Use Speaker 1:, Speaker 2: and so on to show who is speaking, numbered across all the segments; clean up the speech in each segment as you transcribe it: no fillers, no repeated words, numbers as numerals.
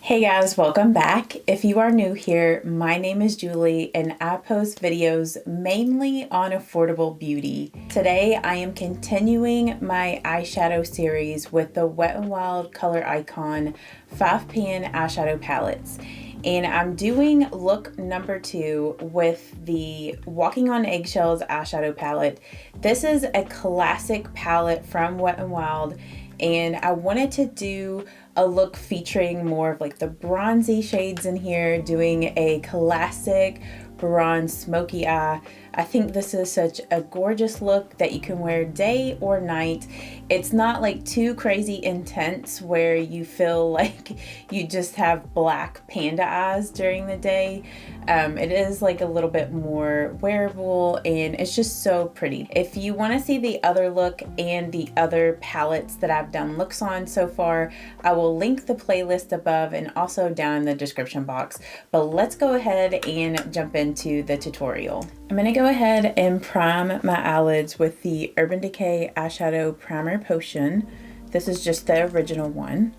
Speaker 1: Hey guys, welcome back. If you are new here, my name is Julie and I post videos mainly on affordable beauty. Today I am continuing my eyeshadow series with the Wet n Wild Color Icon 5-pan eyeshadow palettes. And I'm doing look number 2 with the Walking on Eggshells eyeshadow palette. This is a classic palette from Wet n Wild, and I wanted to do a look featuring more of like the bronzy shades in here, doing a classic bronze smoky eye. I think this is such a gorgeous look that you can wear day or night. It's not like too crazy intense where you feel like you just have black panda eyes during the day. It is like a little bit more wearable and it's just so pretty. If you want to see the other look and the other palettes that I've done looks on so far, I will link the playlist above and also down in the description box. But let's go ahead and jump into the tutorial. I'm going to go ahead and prime my eyelids with the Urban Decay Eyeshadow Primer Potion. This is just the original one.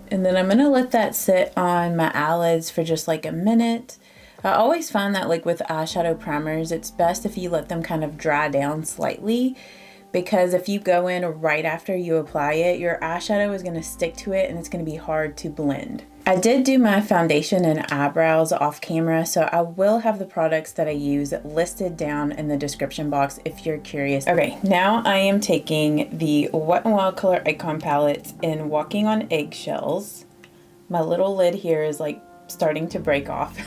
Speaker 1: And then I'm going to let that sit on my eyelids for just like a minute. I always find that like with eyeshadow primers, it's best if you let them kind of dry down slightly, because if you go in right after you apply it, your eyeshadow is going to stick to it and it's going to be hard to blend. I did do my foundation and eyebrows off camera, so I will have the products that I use listed down in the description box if you're curious. Okay, now I am taking the Wet n Wild Color Icon palette in Walking on Eggshells. My little lid here is like starting to break off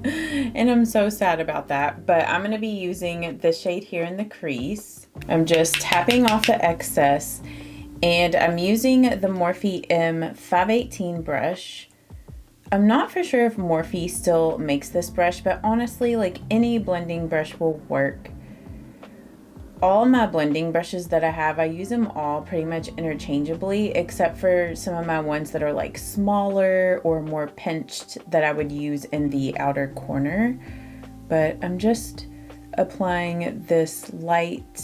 Speaker 1: and I'm so sad about that, but I'm going to be using the shade here in the crease. I'm just tapping off the excess and I'm using the Morphe M518 brush. I'm not for sure if Morphe still makes this brush, but honestly, like any blending brush will work. All my blending brushes that I have, I use them all pretty much interchangeably, except for some of my ones that are like smaller or more pinched that I would use in the outer corner. But I'm just applying this light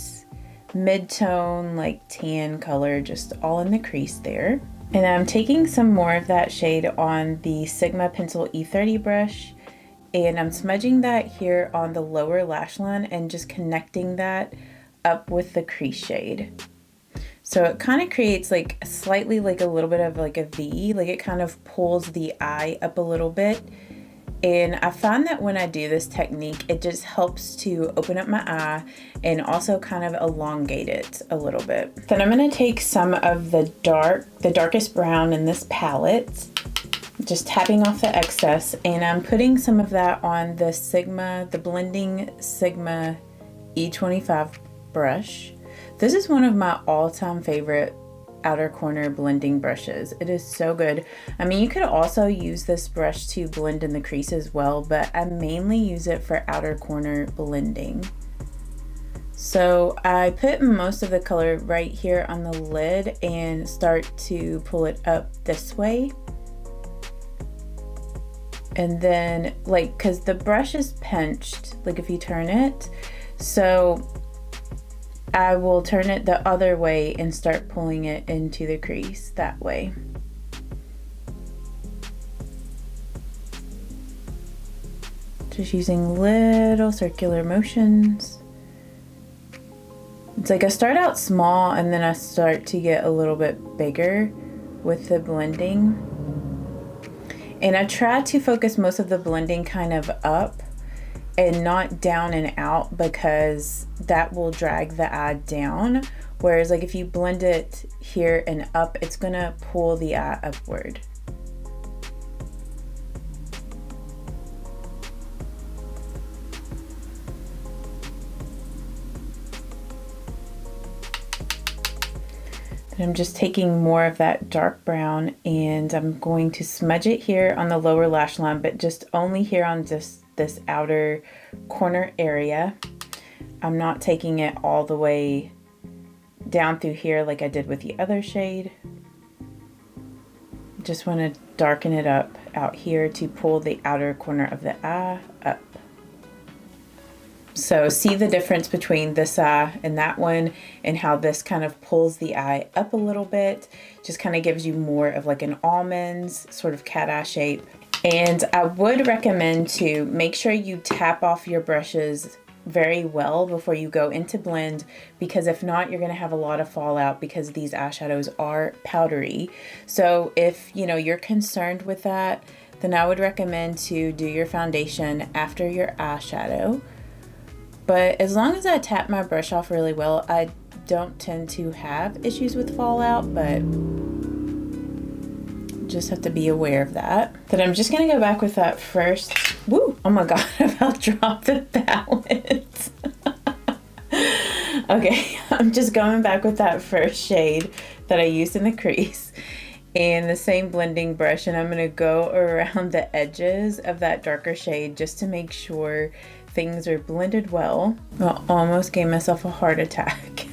Speaker 1: mid-tone like tan color just all in the crease there. And I'm taking some more of that shade on the Sigma Pencil E30 brush, and I'm smudging that here on the lower lash line and just connecting that up with the crease shade. So it kind of creates like slightly like a little bit of like a V, like it kind of pulls the eye up a little bit. And I find that when I do this technique, it just helps to open up my eye and also kind of elongate it a little bit. Then I'm going to take some of the darkest brown in this palette, just tapping off the excess, and I'm putting some of that on the blending Sigma E25 brush. This is one of my all-time favorite outer corner blending brushes. It is so good. I mean, you could also use this brush to blend in the crease as well, but I mainly use it for outer corner blending. So I put most of the color right here on the lid and start to pull it up this way. And then like, cause the brush is pinched, like if you turn it, so I will turn it the other way and start pulling it into the crease that way. Just using little circular motions. It's like I start out small and then I start to get a little bit bigger with the blending. And I try to focus most of the blending kind of up and not down and out, because that will drag the eye down. Whereas like if you blend it here and up, it's gonna pull the eye upward. And I'm just taking more of that dark brown and I'm going to smudge it here on the lower lash line, but just only here on just this outer corner area. I'm not taking it all the way down through here like I did with the other shade. Just want to darken it up out here to pull the outer corner of the eye up. So see the difference between this eye and that one, and how this kind of pulls the eye up a little bit, just kind of gives you more of like an almonds sort of cat eye shape. And I would recommend to make sure you tap off your brushes very well before you go into blend, because if not, you're going to have a lot of fallout because these eyeshadows are powdery. So if you're concerned with that, then I would recommend to do your foundation after your eyeshadow. But as long as I tap my brush off really well, I don't tend to have issues with fallout, but just have to be aware of that. Then I'm just gonna go back with that first. Woo! Oh my god, I about dropped the palette. Okay, I'm just going back with that first shade that I used in the crease and the same blending brush, and I'm gonna go around the edges of that darker shade just to make sure things are blended well. I almost gave myself a heart attack.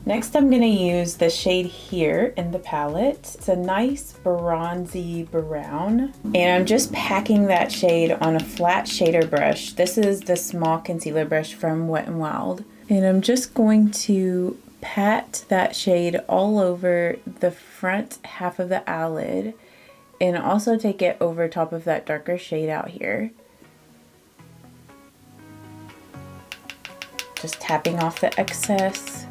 Speaker 1: Next, I'm going to use the shade here in the palette. It's a nice bronzy brown, and I'm just packing that shade on a flat shader brush. This is the small concealer brush from Wet n Wild, and I'm just going to pat that shade all over the front half of the eyelid, and also take it over top of that darker shade out here. Just tapping off the excess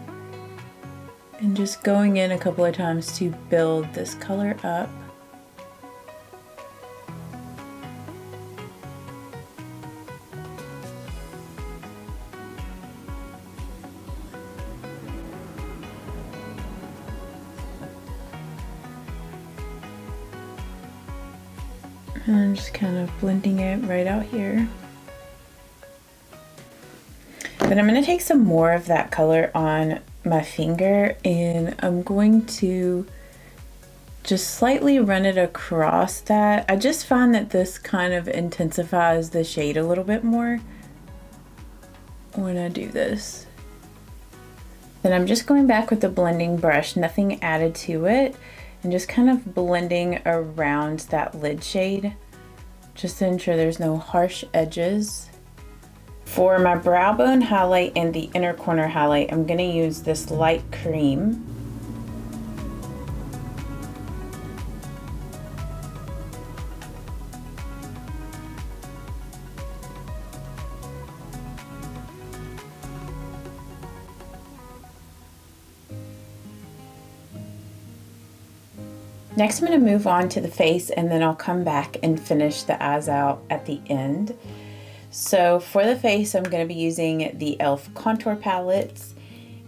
Speaker 1: and just going in a couple of times to build this color up. And I'm just kind of blending it right out here. Then I'm going to take some more of that color on my finger, and I'm going to just slightly run it across that. I just find that this kind of intensifies the shade a little bit more when I do this. Then I'm just going back with the blending brush, nothing added to it, and just kind of blending around that lid shade just to ensure there's no harsh edges. For my brow bone highlight and the inner corner highlight, I'm going to use this light cream. Next, I'm going to move on to the face, and then I'll come back and finish the eyes out at the end. So for the face, I'm going to be using the e.l.f. contour palettes,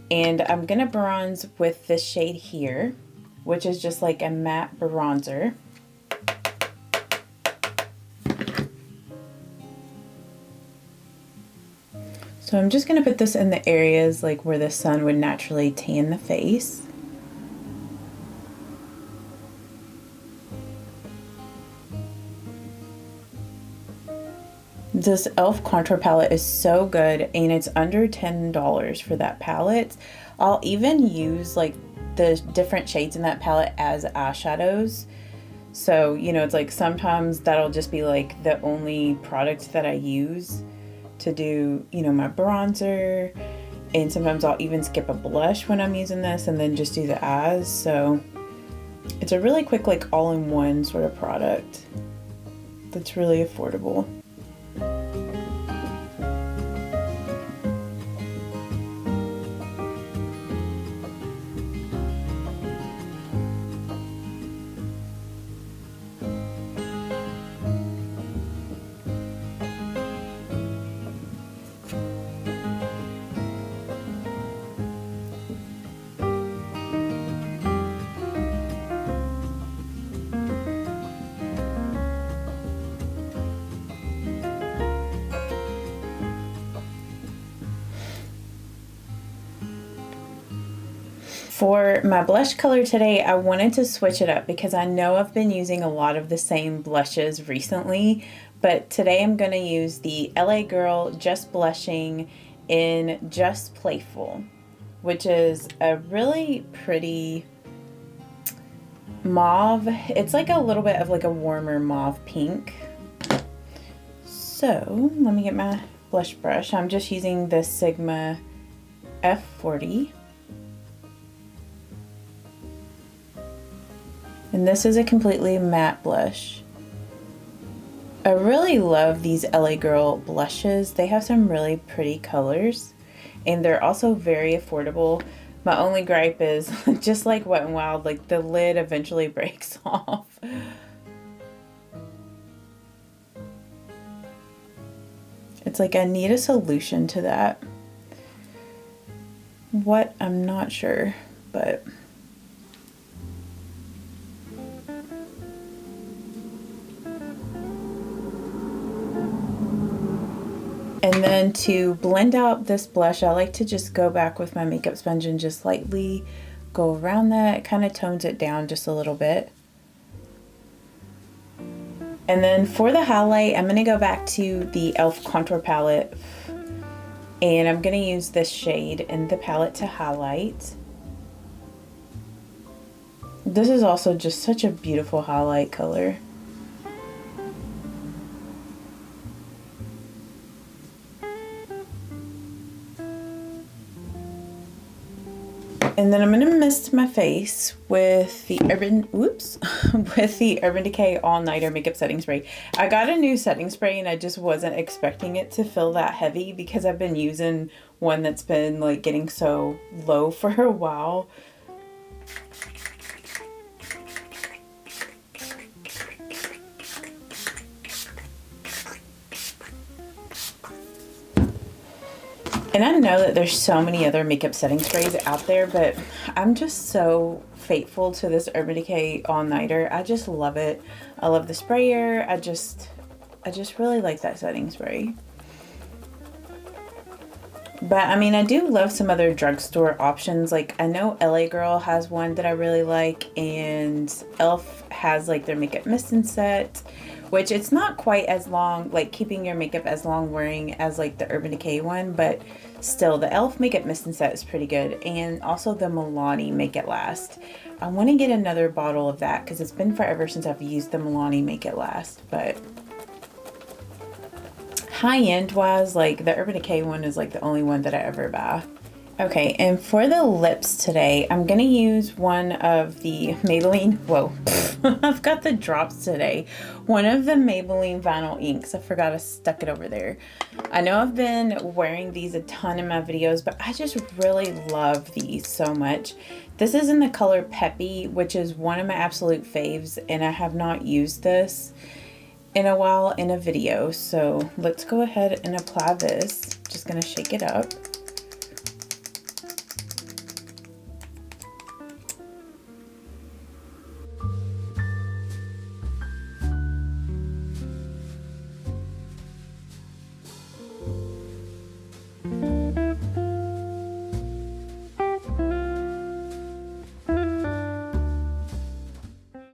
Speaker 1: and I'm going to bronze with this shade here, which is just like a matte bronzer. So I'm just going to put this in the areas like where the sun would naturally tan the face. This e.l.f. contour palette is so good, and it's under $10 for that palette. I'll even use like the different shades in that palette as eyeshadows. So, it's like sometimes that'll just be like the only product that I use to do, my bronzer. And sometimes I'll even skip a blush when I'm using this and then just do the eyes. So it's a really quick, like all-in-one sort of product that's really affordable. For my blush color today, I wanted to switch it up because I know I've been using a lot of the same blushes recently, but today I'm going to use the LA Girl Just Blushing in Just Playful, which is a really pretty mauve. It's like a little bit of like a warmer mauve pink. So let me get my blush brush. I'm just using the Sigma F40. And this is a completely matte blush. I really love these LA Girl blushes. They have some really pretty colors and they're also very affordable. My only gripe is, just like Wet n Wild, like the lid eventually breaks off. It's like I need a solution to that. What? I'm not sure, but... And then to blend out this blush, I like to just go back with my makeup sponge and just lightly go around that. It kind of tones it down just a little bit. And then for the highlight, I'm going to go back to the e.l.f. contour palette. And I'm going to use this shade in the palette to highlight. This is also just such a beautiful highlight color. And then I'm gonna mist my face with the Urban Decay All Nighter Makeup Setting Spray. I got a new setting spray and I just wasn't expecting it to feel that heavy because I've been using one that's been like getting so low for a while. And I know that there's so many other makeup setting sprays out there, but I'm just so faithful to this Urban Decay All Nighter. I just love it. I love the sprayer. I just really like that setting spray. But I mean, I do love some other drugstore options. Like I know LA Girl has one that I really like, and e.l.f. has like their makeup mist and set, which it's not quite as long, like keeping your makeup as long wearing as like the Urban Decay one, but still the e.l.f. makeup mist and set is pretty good. And also the Milani Make It Last. I want to get another bottle of that because it's been forever since I've used the Milani Make It Last, but high-end wise, like the Urban Decay one is like the only one that I ever buy. Okay, and for the lips today, I'm gonna use one of the Maybelline, whoa, I've got the drops today. One of the Maybelline Vinyl Inks. I forgot I stuck it over there. I know I've been wearing these a ton in my videos, but I just really love these so much. This is in the color Peppy, which is one of my absolute faves, and I have not used this in a while in a video. So let's go ahead and apply this. Just gonna shake it up.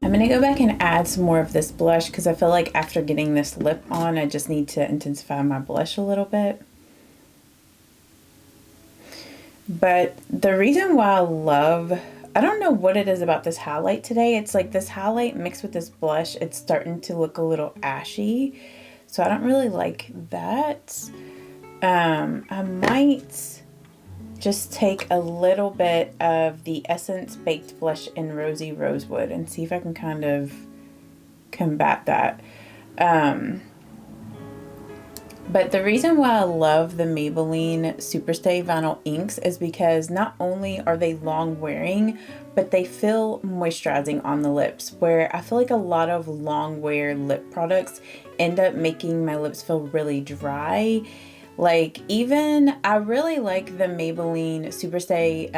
Speaker 1: I'm gonna go back and add some more of this blush because I feel like after getting this lip on, I just need to intensify my blush a little bit. But the reason why I don't know what it is about this highlight today. It's like this highlight mixed with this blush, it's starting to look a little ashy. So I don't really like that. I might just take a little bit of the Essence Baked Blush in Rosy Rosewood and see if I can kind of combat that. But the reason why I love the Maybelline Superstay Vinyl Inks is because not only are they long wearing, but they feel moisturizing on the lips, where I feel like a lot of long wear lip products end up making my lips feel really dry. Like even, I really like the Maybelline Superstay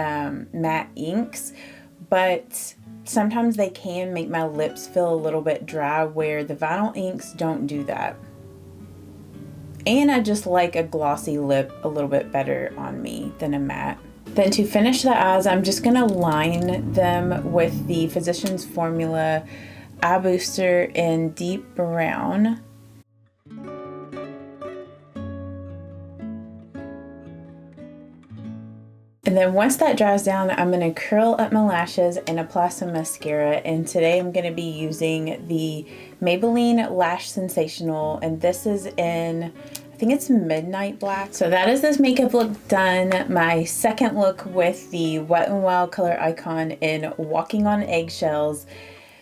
Speaker 1: matte inks, but sometimes they can make my lips feel a little bit dry, where the vinyl inks don't do that. And I just like a glossy lip a little bit better on me than a matte. Then to finish the eyes, I'm just gonna line them with the Physicians Formula Eye Booster in Deep Brown. And then once that dries down, I'm going to curl up my lashes and apply some mascara. And today I'm going to be using the Maybelline Lash Sensational. And this is in, I think it's midnight black. So that is this makeup look done. My second look with the Wet n Wild color icon in Walking on Eggshells.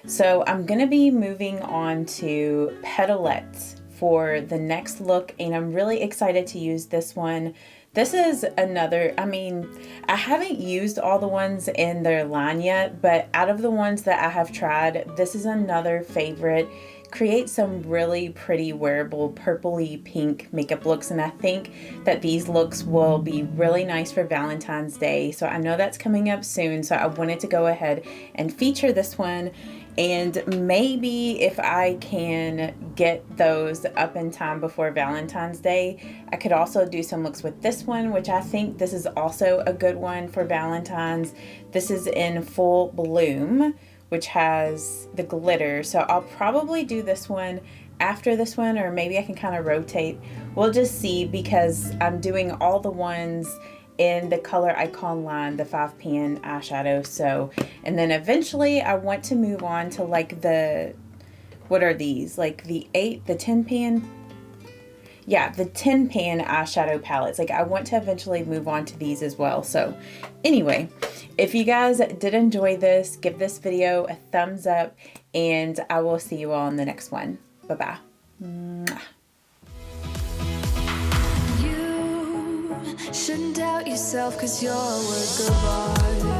Speaker 1: So I'm gonna be moving on to Petalette for the next look, and I'm really excited to use this one. This is another, I mean, I haven't used all the ones in their line yet, but out of the ones that I have tried, this is another favorite. Create some really pretty wearable purpley pink makeup looks, and I think that these looks will be really nice for Valentine's Day. So I know that's coming up soon, so I wanted to go ahead and feature this one. And maybe if I can get those up in time before Valentine's Day, I could also do some looks with this one, which I think this is also a good one for Valentine's. This is in Full Bloom, which has the glitter. So I'll probably do this one after this one, or maybe I can kind of rotate. We'll just see, because I'm doing all the ones in the color icon line, the 5-pan eyeshadow. So, and then eventually I want to move on to like the, what are these? Like the 10 pan? Yeah, the 10-pan eyeshadow palettes. Like I want to eventually move on to these as well. So anyway, if you guys did enjoy this, give this video a thumbs up, and I will see you all in the next one. Bye-bye.
Speaker 2: Shouldn't doubt yourself, 'cause you're a work of art.